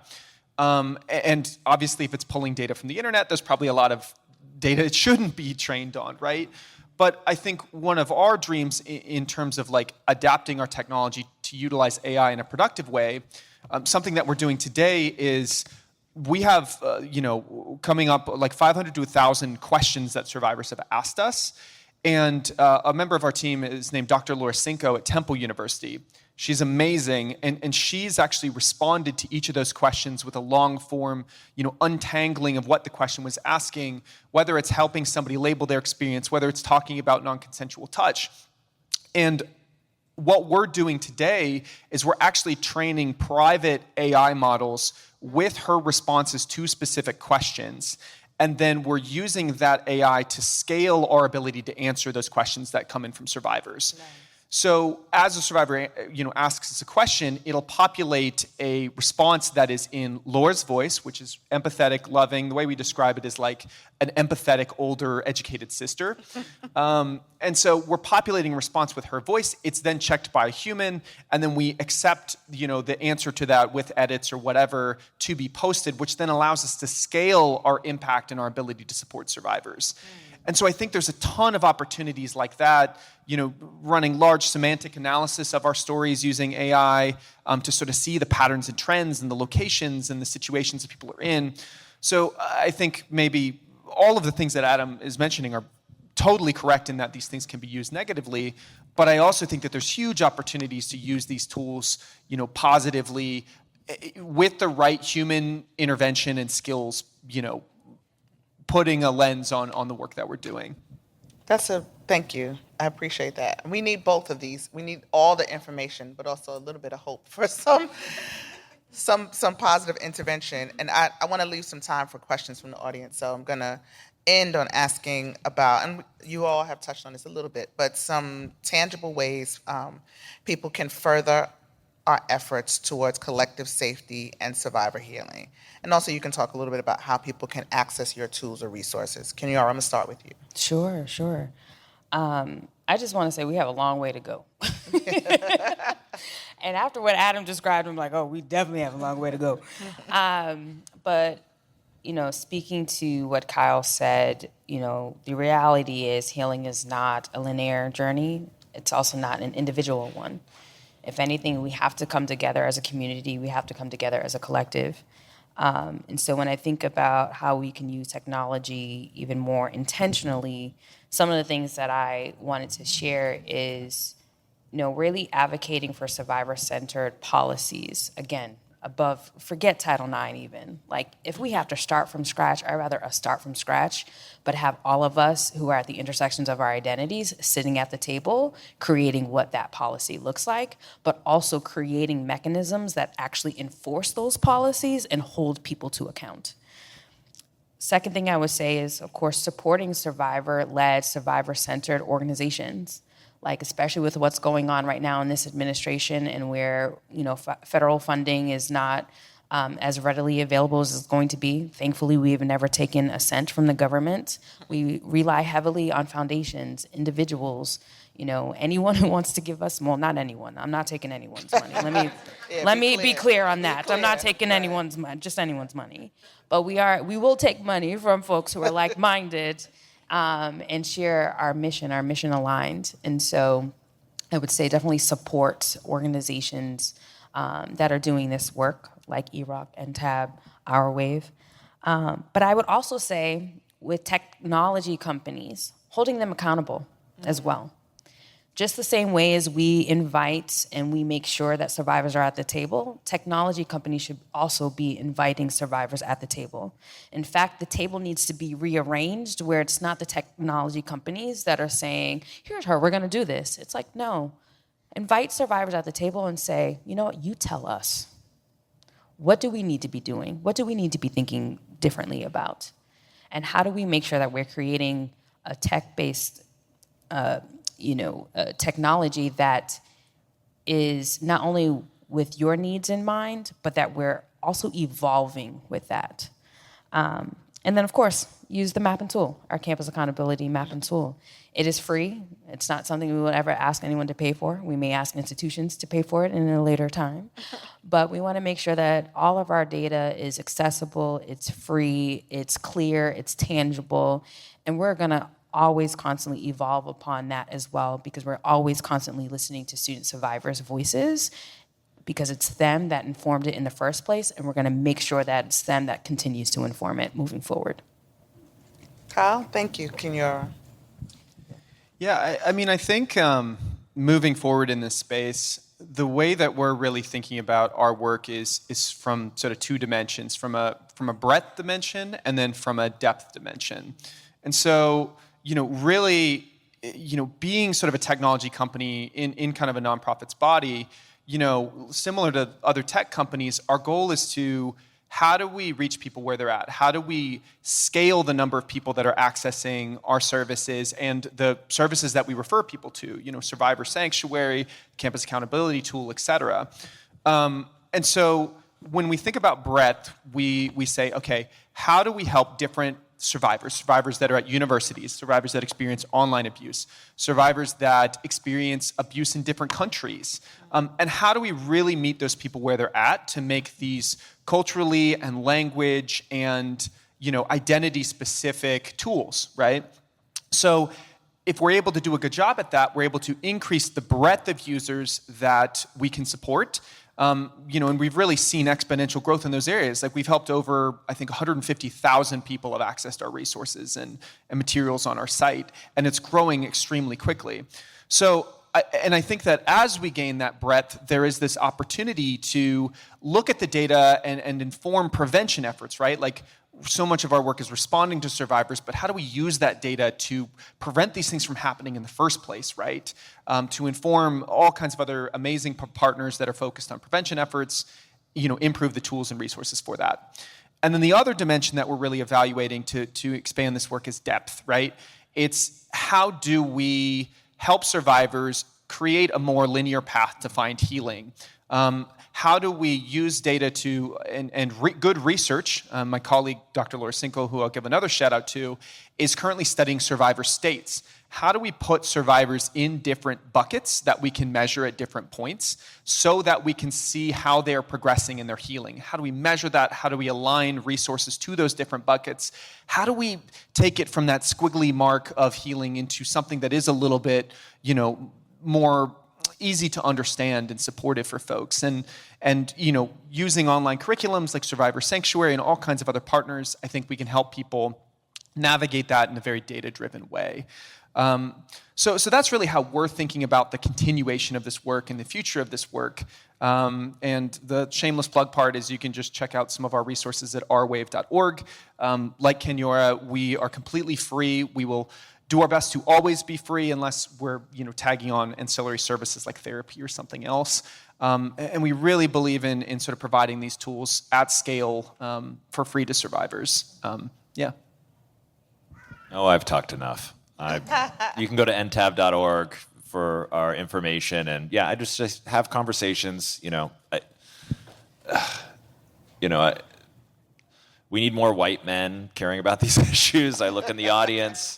And obviously, if it's pulling data from the internet, there's probably a lot of data it shouldn't be trained on, right? But I think one of our dreams in terms of like adapting our technology to utilize AI in a productive way, something that we're doing today is we have, coming up like 500 to 1,000 questions that survivors have asked us. And a member of our team is named Dr. Laura Cinco at Temple University. She's amazing, and she's actually responded to each of those questions with a long form, untangling of what the question was asking, whether it's helping somebody label their experience, whether it's talking about non-consensual touch. And what we're doing today is we're actually training private AI models with her responses to specific questions. And then we're using that AI to scale our ability to answer those questions that come in from survivors. Nice. So as a survivor, asks us a question, it'll populate a response that is in Laura's voice, which is empathetic, loving. The way we describe it is like an empathetic, older, educated sister. And so we're populating a response with her voice. It's then checked by a human, and then we accept, the answer to that with edits or whatever to be posted, which then allows us to scale our impact and our ability to support survivors. And so I think there's a ton of opportunities like that, running large semantic analysis of our stories using AI to sort of see the patterns and trends and the locations and the situations that people are in. So I think maybe all of the things that Adam is mentioning are totally correct in that these things can be used negatively, but I also think that there's huge opportunities to use these tools, positively with the right human intervention and skills, putting a lens on the work that we're doing. Thank you. I appreciate that. We need both of these. We need all the information, but also a little bit of hope for some positive intervention. And I want to leave some time for questions from the audience. So I'm going to end on asking about, and you all have touched on this a little bit, but some tangible ways people can further our efforts towards collective safety and survivor healing. And also you can talk a little bit about how people can access your tools or resources. Kenyora, I'm going to start with you. Sure. I just want to say we have a long way to go. And after what Adam described, I'm like, oh, we definitely have a long way to go. But, speaking to what Kyle said, the reality is healing is not a linear journey. It's also not an individual one. If anything, we have to come together as a community. We have to come together as a collective. And so when I think about how we can use technology even more intentionally, some of the things that I wanted to share is, really advocating for survivor-centered policies. Again, forget Title IX even. Like, if we have to start from scratch, I'd rather us start from scratch, but have all of us who are at the intersections of our identities sitting at the table, creating what that policy looks like, but also creating mechanisms that actually enforce those policies and hold people to account. Second thing I would say is, of course, supporting survivor-led, survivor-centered organizations. Like, especially with what's going on right now in this administration and where, federal funding is not as readily available as it's going to be. Thankfully, we've never taken a cent from the government. We rely heavily on foundations, individuals, anyone who wants to give us, well, not anyone. I'm not taking anyone's money. Let me be clear on that. I'm not taking anyone's money, just anyone's money. But we will take money from folks who are like-minded and share our mission aligned. And so I would say definitely support organizations that are doing this work, like EROC, EndTAB, Our Wave. But I would also say with technology companies, holding them accountable as well. Just the same way as we invite and we make sure that survivors are at the table, technology companies should also be inviting survivors at the table. In fact, the table needs to be rearranged where it's not the technology companies that are saying, here's how we're going to do this. It's like, no. Invite survivors at the table and say, you know what, you tell us. What do we need to be doing? What do we need to be thinking differently about? And how do we make sure that we're creating a tech-based technology that is not only with your needs in mind, but that we're also evolving with that. And then, of course, use the mapping tool, our campus accountability mapping tool. It is free. It's not something we would ever ask anyone to pay for. We may ask institutions to pay for it in a later time. But we want to make sure that all of our data is accessible, it's free, it's clear, it's tangible, and we're going to always constantly evolve upon that as well, because we're always constantly listening to student survivors' voices, because it's them that informed it in the first place, and we're going to make sure that it's them that continues to inform it moving forward. Kyle, thank you. Kenyora. Yeah, I think moving forward in this space, the way that we're really thinking about our work is from sort of two dimensions, from a breadth dimension and then from a depth dimension. And so, really, being sort of a technology company in kind of a nonprofit's body, similar to other tech companies, our goal is to, how do we reach people where they're at? How do we scale the number of people that are accessing our services and the services that we refer people to, Survivor Sanctuary, Campus Accountability Tool, et cetera. And so when we think about breadth, we say, okay, how do we help different survivors that are at universities, survivors that experience online abuse, survivors that experience abuse in different countries, and how do we really meet those people where they're at to make these culturally and language and identity specific tools, right? So if we're able to do a good job at that, we're able to increase the breadth of users that we can support. And we've really seen exponential growth in those areas. Like, we've helped over, I think, 150,000 people have accessed our resources and materials on our site, and it's growing extremely quickly. So, I think that as we gain that breadth, there is this opportunity to look at the data and inform prevention efforts, right? Like, so much of our work is responding to survivors, but how do we use that data to prevent these things from happening in the first place, right? To inform all kinds of other amazing partners that are focused on prevention efforts, improve the tools and resources for that. And then the other dimension that we're really evaluating to expand this work is depth, right? It's, how do we help survivors create a more linear path to find healing? How do we use data to, good research, my colleague, Dr. Laura Cinco, who I'll give another shout out to, is currently studying survivor states. How do we put survivors in different buckets that we can measure at different points so that we can see how they're progressing in their healing? How do we measure that? How do we align resources to those different buckets? How do we take it from that squiggly mark of healing into something that is a little bit, more easy to understand and supportive for folks? And using online curriculums like Survivor Sanctuary and all kinds of other partners, I think we can help people navigate that in a very data-driven way. So that's really how we're thinking about the continuation of this work and the future of this work. And the shameless plug part is, you can just check out some of our resources at rwave.org. Like Kenyora, we are completely free. We will do our best to always be free, unless we're tagging on ancillary services like therapy or something else. And we really believe in sort of providing these tools at scale for free to survivors. Yeah. Oh, I've talked enough. You can go to endtab.org for our information, and I just have conversations. We need more white men caring about these issues. I look in the audience.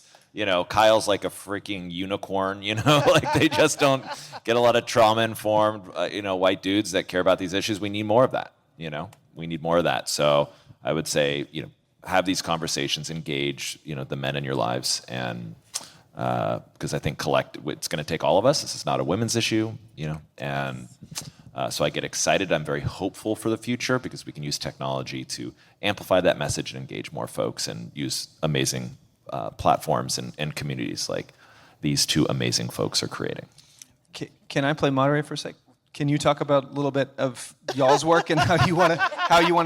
Kyle's like a freaking unicorn, like, they just don't get a lot of trauma-informed, white dudes that care about these issues. We need more of that, we need more of that. So I would say, have these conversations, engage, the men in your lives, and because I think it's going to take all of us. This is not a women's issue, and so I get excited. I'm very hopeful for the future, because we can use technology to amplify that message and engage more folks, and use amazing platforms and communities like these two amazing folks are creating. Can I play moderator for a sec? Can you talk about a little bit of y'all's work and how you want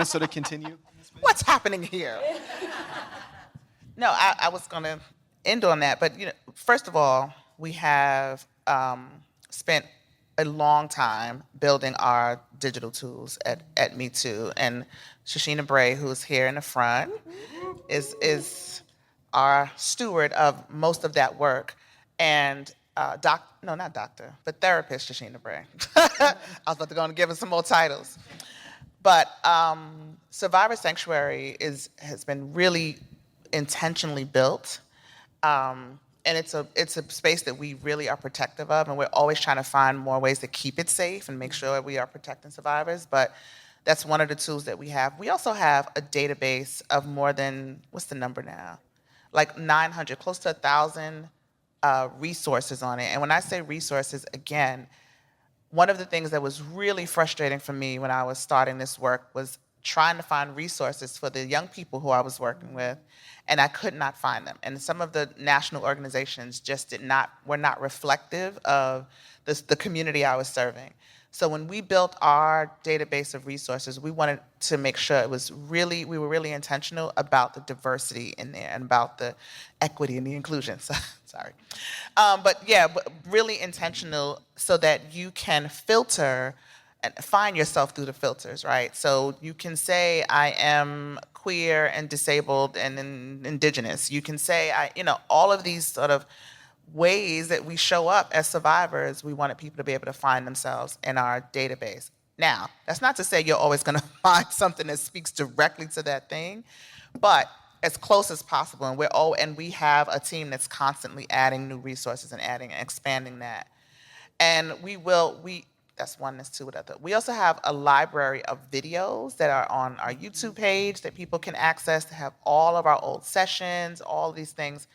to sort of continue? What's happening here? No, I was going to end on that, but first of all, we have spent a long time building our digital tools at Me Too, and Shashina Bray, who's here in the front, is our steward of most of that work, and therapist Shashina Bray. I was about to go and give her some more titles. But Survivor Sanctuary has been really intentionally built. And it's a space that we really are protective of, and we're always trying to find more ways to keep it safe and make sure we are protecting survivors. But that's one of the tools that we have. We also have a database of more than, what's the number now? Like 900, close to 1,000 resources on it. And when I say resources, again, one of the things that was really frustrating for me when I was starting this work was trying to find resources for the young people who I was working with, and I could not find them. And some of the national organizations just were not reflective of the community I was serving. So when we built our database of resources, we wanted to make sure we were really intentional about the diversity in there and about the equity and the inclusion. So, sorry. But really intentional so that you can filter and find yourself through the filters, right? So you can say, I am queer and disabled and indigenous. You can say, all of these sort of ways that we show up as survivors. We wanted people to be able to find themselves in our database. Now, that's not to say you're always going to find something that speaks directly to that thing, but as close as possible. And we have a team that's constantly adding new resources and expanding that. And that's one, that's two. We also have a library of videos that are on our YouTube page that people can access to have all of our old sessions, all of these things.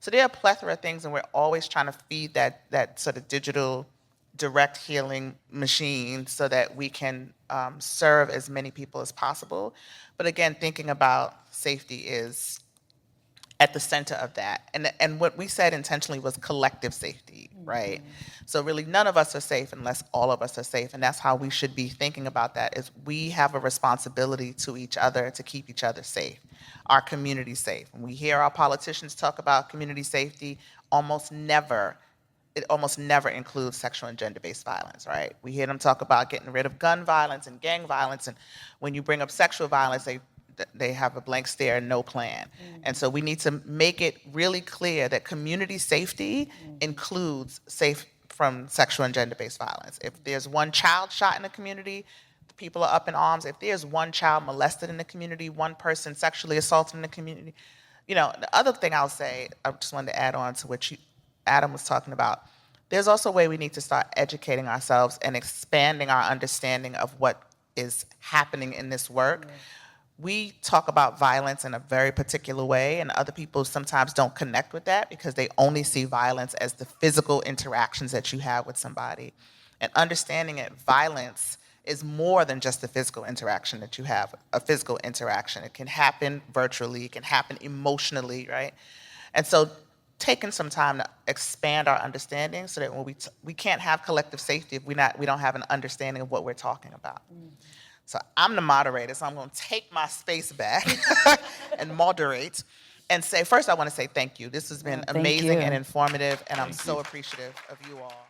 So there are a plethora of things, and we're always trying to feed that sort of digital direct healing machine so that we can serve as many people as possible. But again, thinking about safety is at the center of that. And what we said intentionally was collective safety, right? So really none of us are safe unless all of us are safe. And that's how we should be thinking about that, is we have a responsibility to each other to keep each other safe, our community safe. When we hear our politicians talk about community safety, it almost never includes sexual and gender-based violence, right? We hear them talk about getting rid of gun violence and gang violence, and when you bring up sexual violence, they have a blank stare and no plan. And so we need to make it really clear that community safety includes safe from sexual and gender-based violence. If there's one child shot in the community, the people are up in arms. If there's one child molested in the community, one person sexually assaulted in the community. The other thing I'll say, I just wanted to add on to what Adam was talking about, there's also a way we need to start educating ourselves and expanding our understanding of what is happening in this work. We talk about violence in a very particular way, and other people sometimes don't connect with that because they only see violence as the physical interactions that you have with somebody. And understanding that violence is more than just the physical interaction that you have, a physical interaction. It can happen virtually, it can happen emotionally, right? And so taking some time to expand our understanding so that when we can't have collective safety if we don't have an understanding of what we're talking about. So I'm the moderator, so I'm going to take my space back and moderate and say, first I want to say thank you. This has been amazing and informative, and I'm so appreciative of you all.